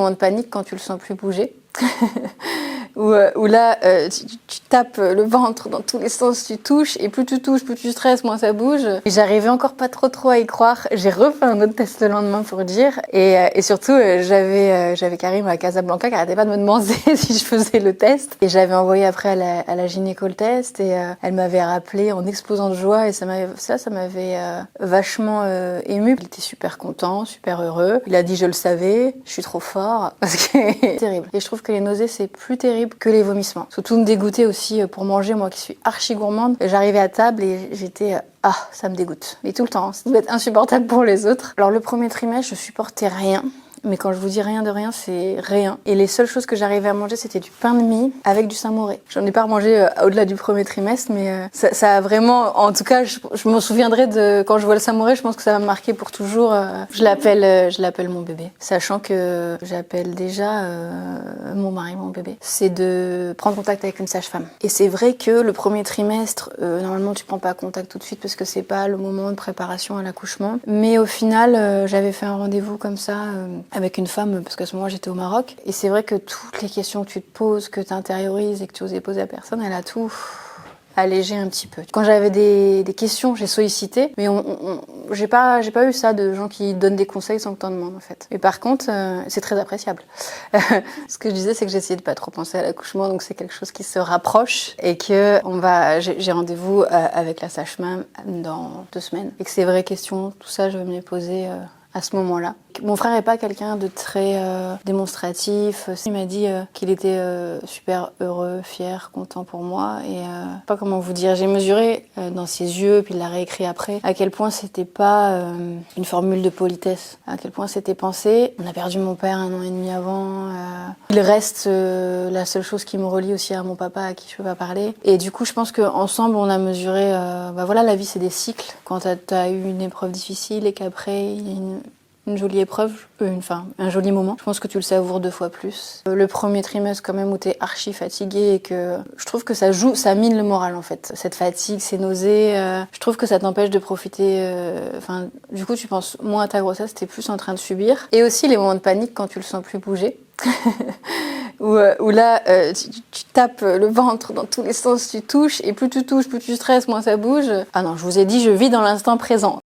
moments de panique quand tu le sens plus bouger. Où là, tu tapes le ventre dans tous les sens, tu touches, et plus tu touches, plus tu stresses, moins ça bouge. Et j'arrivais encore pas trop à y croire. J'ai refait un autre test le lendemain pour dire. Et surtout, j'avais Karim à Casablanca qui arrêtait pas de me demander si je faisais le test. Et j'avais envoyé après à la gynéco le test, et elle m'avait rappelé en explosant de joie, et ça m'avait vachement ému. Il était super content, super heureux. Il a dit: je le savais, je suis trop fort, parce que c'est terrible. Et je trouve que les nausées, c'est plus terrible que les vomissements. Surtout me dégoûter aussi pour manger, moi qui suis archi gourmande. J'arrivais à table et j'étais ça me dégoûte. Mais tout le temps, ça doit être insupportable pour les autres. Alors le premier trimestre, je supportais rien. Mais quand je vous dis rien de rien, c'est rien. Et les seules choses que j'arrivais à manger, c'était du pain de mie avec du samouré. J'en ai pas remangé au-delà du premier trimestre, mais ça a vraiment... En tout cas, je m'en souviendrai de... Quand je vois le samouré, je pense que ça va me marquer pour toujours. Je l'appelle mon bébé. Sachant que j'appelle déjà mon mari mon bébé. C'est de prendre contact avec une sage-femme. Et c'est vrai que le premier trimestre, normalement, tu prends pas contact tout de suite parce que c'est pas le moment de préparation à l'accouchement. Mais au final, j'avais fait un rendez-vous comme ça... avec une femme, parce qu'à ce moment j'étais au Maroc, et c'est vrai que toutes les questions que tu te poses, que tu intériorises et que tu osais poser à personne, elle a tout allégé un petit peu. Quand j'avais des questions, j'ai sollicité, mais j'ai pas eu ça de gens qui donnent des conseils sans que t'en demandes en fait. Mais par contre, c'est très appréciable. Ce que je disais, c'est que j'essayais de pas trop penser à l'accouchement, donc c'est quelque chose qui se rapproche, et que j'ai rendez-vous avec la sage-femme dans 2 semaines, et que ces vraies questions, tout ça, je vais me les poser à ce moment-là. Mon frère est pas quelqu'un de très démonstratif. Il m'a dit qu'il était super heureux, fier, content pour moi, et pas comment vous dire. J'ai mesuré dans ses yeux, puis il l'a réécrit après, à quel point c'était pas une formule de politesse, à quel point c'était pensé. On a perdu mon père 1 an et demi avant. Il reste la seule chose qui me relie aussi à mon papa, à qui je peux pas parler. Et du coup, je pense qu'ensemble, on a mesuré. Voilà, la vie, c'est des cycles. Quand t'as eu une épreuve difficile et qu'après il y a une jolie épreuve, un joli moment. Je pense que tu le savoures 2 fois plus. Le premier trimestre quand même où t'es archi fatiguée, et que je trouve que ça mine le moral en fait. Cette fatigue, ces nausées, je trouve que ça t'empêche de profiter. Du coup tu penses moins à ta grossesse, t'es plus en train de subir. Et aussi les moments de panique quand tu le sens plus bouger. Où là, tu tapes le ventre dans tous les sens, tu touches, et plus tu touches, plus tu stresses, moins ça bouge. Ah non, je vous ai dit, je vis dans l'instant présent.